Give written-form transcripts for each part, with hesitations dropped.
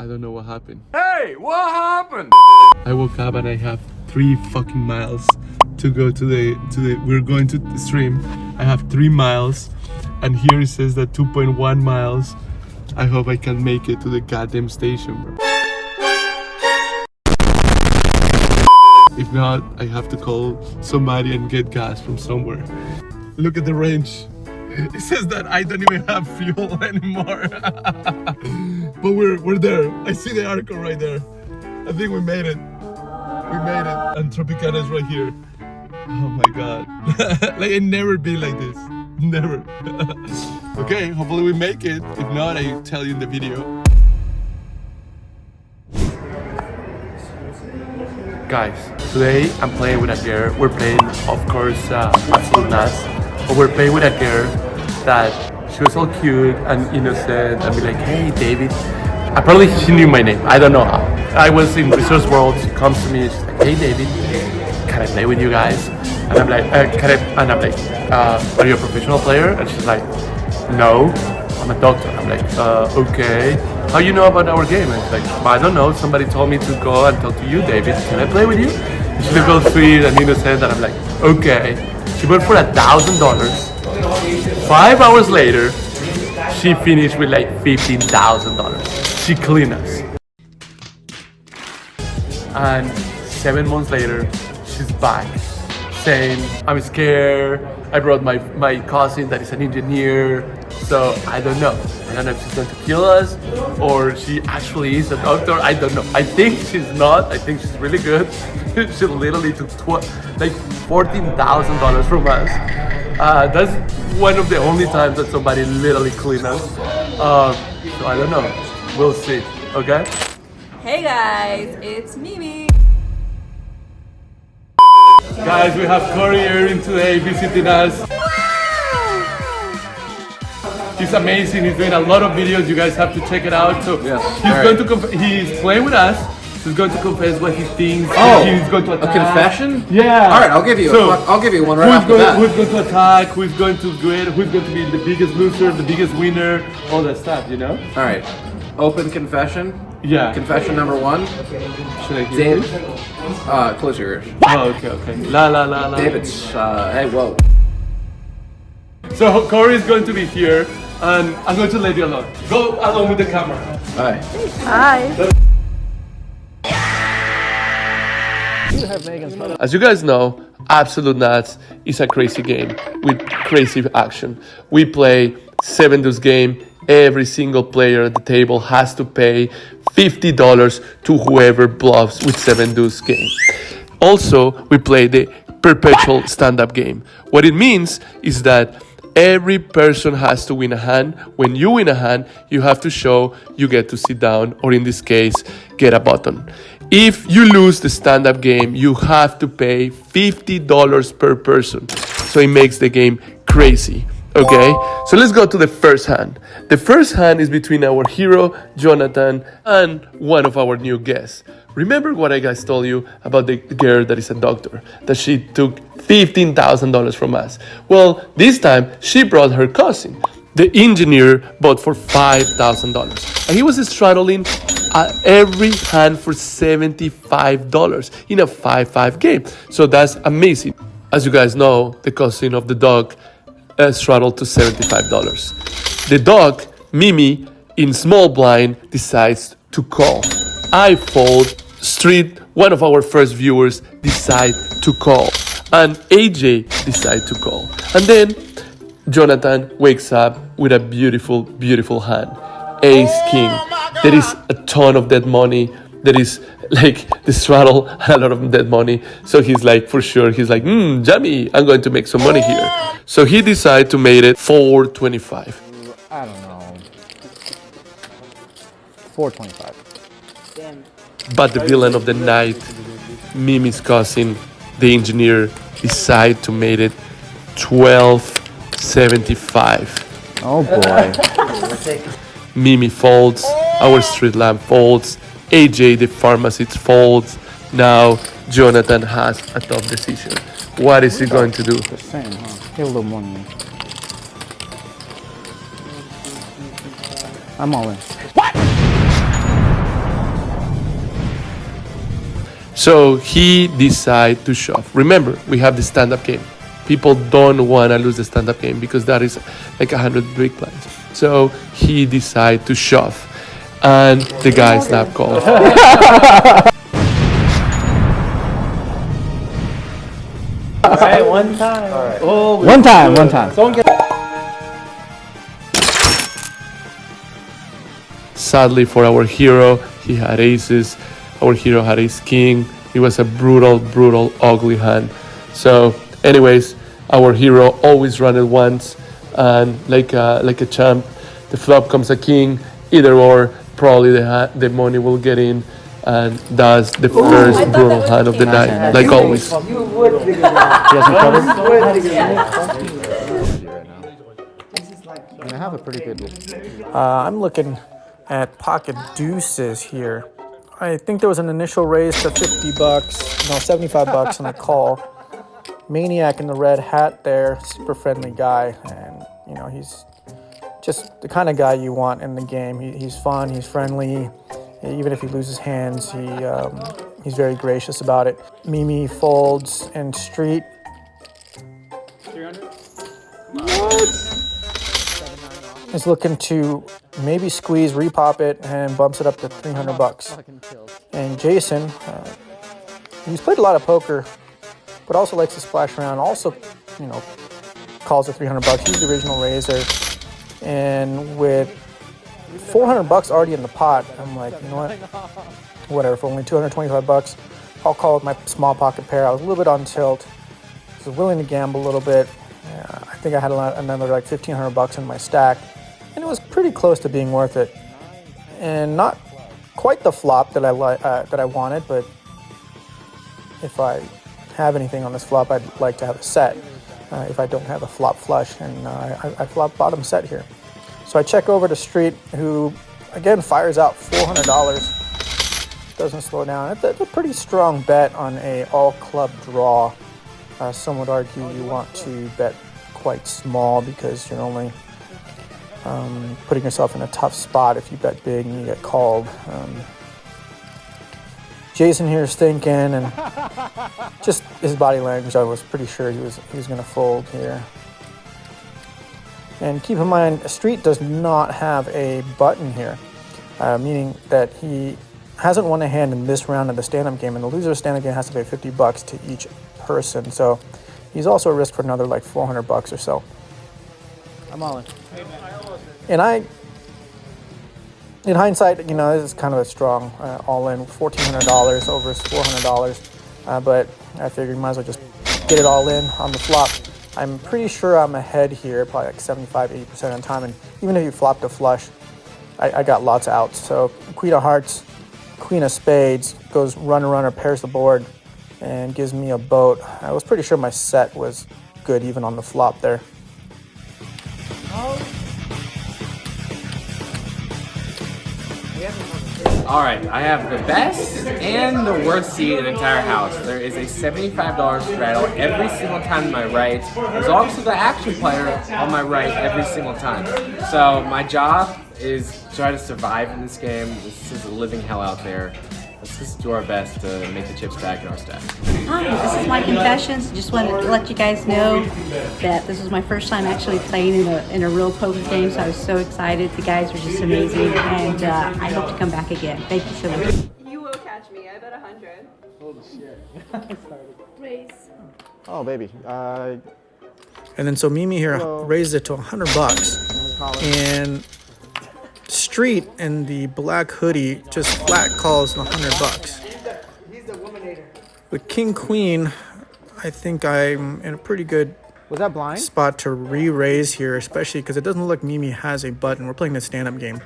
I don't know what happened. Hey, what happened? I woke up and I have 3 fucking miles to go to the we're going to the stream. I have 3 miles and here it says that 2.1 miles. I hope I can make it to the goddamn station, bro. If not, I have to call somebody and get gas from somewhere. Look at the range. It says that I don't even have fuel anymore. But we're there. I see the arco right there. I think we made it. We made it. And Tropicana is right here. Oh my god. Like, I've never been like this. Never. Okay, hopefully we make it. If not, I tell you in the video. Guys, today I'm playing with a girl. We're playing, of course, Absolute Nuts. But we're playing with a girl that she was all cute and innocent and be like, hey, David. Apparently she knew my name. I don't know how. I was in Resource World. She comes to me. She's like, hey, David, can I play with you guys? And I'm like, are you a professional player? And she's like, no, I'm a doctor. I'm like, okay. How you know about our game? And she's like, I don't know. Somebody told me to go and talk to you, David. Can I play with you? And she looked all sweet and innocent. And I'm like, okay. She went for $1,000. 5 hours later, she finished with like $15,000. She cleaned us. And 7 months later, she's back saying, I'm scared. I brought my cousin that is an engineer. So I don't know. I don't know if she's going to kill us or she actually is a doctor. I don't know. I think she's not. I think she's really good. She literally took like $14,000 from us. That's one of the only times that somebody literally cleaned us. So I don't know. We'll see. Okay? Hey guys, it's Mimi. Guys, we have Cory here today visiting us. He's amazing. He's doing a lot of videos. You guys have to check it out. So yes, he's playing with us. He's going to confess what he thinks. Oh, he's going to attack. A confession? Yeah. All right, I'll give you one right after that. Who's going to attack? Who's going to win? Who's going to be the biggest loser, the biggest winner? All that stuff, you know. All right. Open confession. Yeah. Confession number 1. Should I hear David. this? Close your ears. Oh, okay. La la la la. David's. Hey, whoa. So Cory is going to be here, and I'm going to let you alone. Go along with the camera. All right. Hi. As you guys know, Absolute Nuts is a crazy game with crazy action. We play 7 deuce game. Every single player at the table has to pay $50 to whoever bluffs with 7 deuce game. Also, we play the perpetual stand-up game. What it means is that every person has to win a hand. When you win a hand, you have to show you get to sit down, or in this case, get a button. If you lose the stand-up game, you have to pay $50 per person. So it makes the game crazy. Okay, so let's go to the first hand. The first hand is between our hero, Jonathan, and one of our new guests. Remember what I guys told you about the girl that is a doctor, that she took $15,000 from us? Well, this time she brought her cousin. The engineer bought for $5,000. And he was straddling every hand for $75 in a 5-5 game. So that's amazing. As you guys know, the cousin of the dog straddled to $75. The dog, Mimi, in small blind, decides to call. I fold. Street, one of our first viewers, decide to call. And AJ decide to call. And then Jonathan wakes up with a beautiful, beautiful hand. Ace King. There is a ton of dead money. There is like the straddle, a lot of dead money. So he's like, for sure, he's like, Jamie, I'm going to make some money here. So he decided to make it $4.25. I don't know. $4.25. But the villain of the night, Mimi's cousin, the engineer, decide to make it $12.75. Oh boy. Mimi folds, our street lamp folds, AJ the pharmacist folds. Now Jonathan has a tough decision. What is he going to do? The same, huh? Get a little more money. I'm all in. What? So he decided to shove. Remember, we have the stand-up game. People don't want to lose the stand-up game because that is like 100 big blinds. So he decided to shove, and the guy snap called. Alright, one time. All right. Oh, One time. Someone get. Sadly for our hero, he had aces. Our hero had ace king. It was a brutal, ugly hand. So, anyways, our hero always run it once, and like a champ, the flop comes a king. Either or, probably the money will get in, and that's the first I thought brutal that was hand of the king. night, like always. You would figure it He out. has me covered. Right now. I have a pretty good. I'm looking at pocket deuces here. I think there was an initial raise to $75 and a call. Maniac in the red hat there, super friendly guy, and you know he's just the kind of guy you want in the game. He's fun, he's friendly. Even if he loses hands, he's very gracious about it. Mimi folds and street. 300? Is looking to maybe squeeze, repop it, and bumps it up to $300. And Jason, he's played a lot of poker, but also likes to splash around. Also, you know, calls it $300. He's the original raiser, and with $400 already in the pot, I'm like, you know what? Whatever. For only $225, I'll call with my small pocket pair. I was a little bit on tilt. I was willing to gamble a little bit. I think I had another like $1,500 in my stack. And it was pretty close to being worth it, and not quite the flop that I wanted. But if I have anything on this flop, I'd like to have a set. If I don't have a flop flush, and I flop bottom set here, so I check over to Street, who again fires out $400. Doesn't slow down. It's a pretty strong bet on a all club draw. Some would argue you want to bet quite small because you're only putting yourself in a tough spot if you bet big and you get called. Jason here is thinking, and just his body language, I was pretty sure he was going to fold here. And keep in mind, Street does not have a button here, meaning that he hasn't won a hand in this round of the stand-up game, and the loser of stand-up game has to pay $50 to each person. So he's also a risk for another like $400 or so. I'm all in. And in hindsight, you know, this is kind of a strong all-in, $1,400 over $400. But I figured might as well just get it all in on the flop. I'm pretty sure I'm ahead here, probably like 75-80% of the time. And even if you flopped a flush, I got lots of outs. So Queen of Hearts, Queen of Spades goes runner, pairs the board, and gives me a boat. I was pretty sure my set was good even on the flop there. Alright, I have the best and the worst seat in the entire house. There is a $75 straddle every single time to my right. There's also the action player on my right every single time. So my job is to try to survive in this game. This is a living hell out there. Let's just do our best to make the chips back in our stack. Hi, this is my confessions. Just wanted to let you guys know that this was my first time actually playing in a real poker game, so I was so excited. The guys were just amazing, and I hope to come back again. Thank you so much. You will catch me. I bet 100. Holy shit. Raise. Oh, baby. And then so Mimi here raises it to $100, and Street in the black hoodie just flat calls the $100. He's the woman-ater. With King Queen, I think I'm in a pretty good Was that blind? spot to re-raise here, especially because it doesn't look like Mimi has a button. We're playing the stand-up game.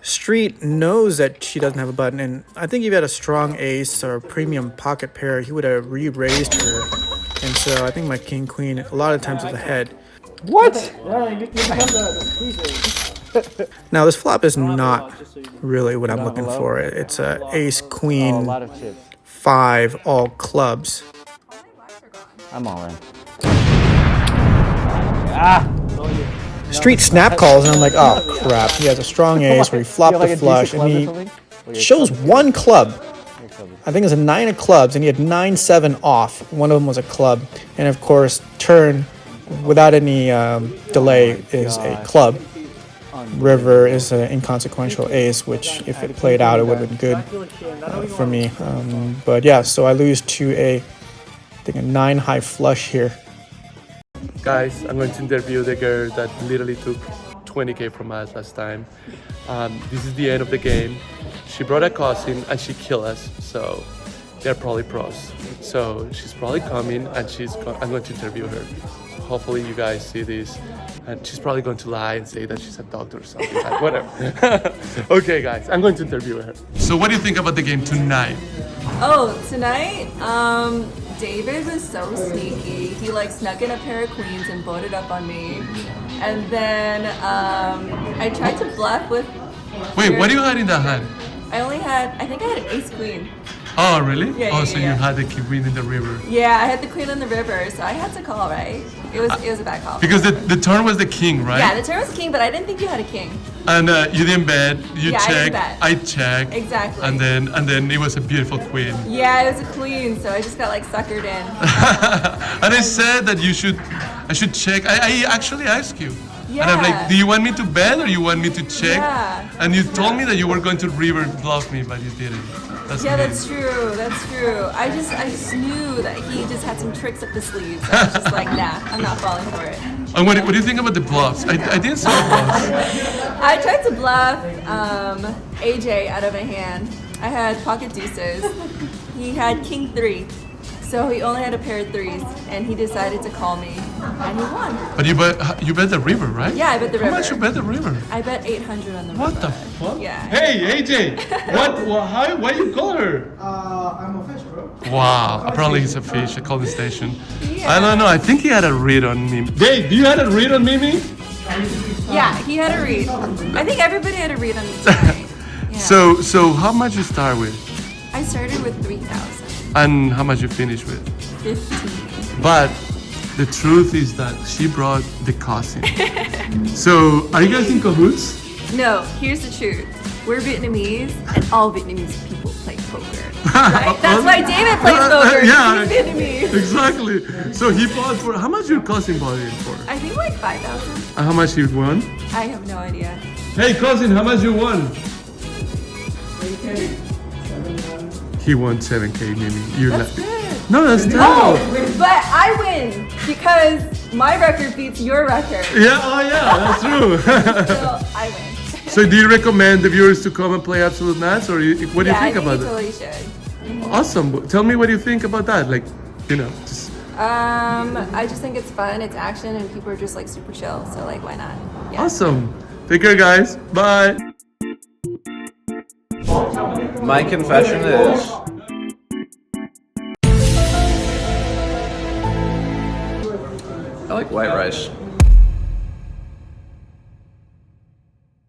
Street knows that she doesn't have a button, and I think if he had a strong ace or a premium pocket pair, he would have re-raised her. And so I think my King Queen a lot of times is ahead. What? No, you become the squeeze. Now this flop is not really what I'm looking for. It's a ace Oh, a queen lot of chips. 5 all clubs. I'm all in. Street snap calls, and I'm like, oh crap. He has a strong ace where he flopped the flush, and he shows one club. I think it was a 9 of clubs, and he had 9-7 off. One of them was a club, and of course, turn without any delay is a club. River is an inconsequential ace, which if it played out, it would have been good for me. But yeah, so I lose to I think a 9 high flush here. Guys, I'm going to interview the girl that literally took 20K from us last time. This is the end of the game. She brought a cousin and she killed us, so they're probably pros. So she's probably coming and I'm going to interview her. So hopefully you guys see this. And she's probably going to lie and say that she's a doctor or something, like whatever. Okay guys, I'm going to interview her. So what do you think about the game tonight? Oh, tonight, David was so sneaky. He like snuck in a pair of queens and voted up on me. And then I tried to bluff with... Wait, what do you had in that hand? I think I had an ace queen. Oh, really? Yeah, so yeah. you had the queen in the river. Yeah, I had the queen in the river, so I had to call, right? It was a bad call. Because the turn was the king, right? Yeah, the turn was king, but I didn't think you had a king. And you didn't bet, you Yeah, I didn't checked, bet. I checked. Exactly. And then it was a beautiful queen. Yeah, it was a queen, so I just got like suckered in. And I said that I should check. I actually asked you. Yeah. And I'm like, do you want me to bet or you want me to check? Yeah. And you told me that you were going to river bluff me, but you didn't. Yeah, that's true. That's true. I just knew that he just had some tricks up the sleeve. So I was just like, nah, I'm not falling for it. And what do you think about the bluffs? I didn't see the bluffs. I tried to bluff AJ out of a hand. I had pocket deuces. He had king 3. So he only had a pair of 3s, and he decided to call me, and he won. But you bet the river, right? Yeah, I bet the river. How much you bet the river? I bet 800 on the river. What the fuck? Yeah. Hey, AJ! Why you call her? I'm a fish, bro. Wow, apparently he's a fish. I called the station. Yeah. I don't know. I think he had a read on me. Dave, do you had a read on Mimi? Yeah, he had a read. I think everybody had a read on me tonight. Yeah. So how much you start with? I started with 3,000. And how much you finish with? 15. But the truth is that she brought the cousin. So are you guys in cahoots? No, here's the truth. We're Vietnamese, and all Vietnamese people play poker. Right? That's why David plays poker. Yeah, He's Vietnamese. exactly. So he bought for how much your cousin bought it for? I think like 5,000. And how much he won? I have no idea. Hey cousin, how much you won? 3K. He won 7K, Mimi. You That's good. No, that's terrible. Oh, but I win because my record beats your record. Yeah, that's true. So I win. So do you recommend the viewers to come and play Absolute Nuts, or what do you think about you it? totally should. Awesome. Tell me what you think about that. Like, just I just think it's fun, it's action, and people are just like super chill. So like, why not? Yeah. awesome. Take care, guys. Bye. My confession is I like white rice.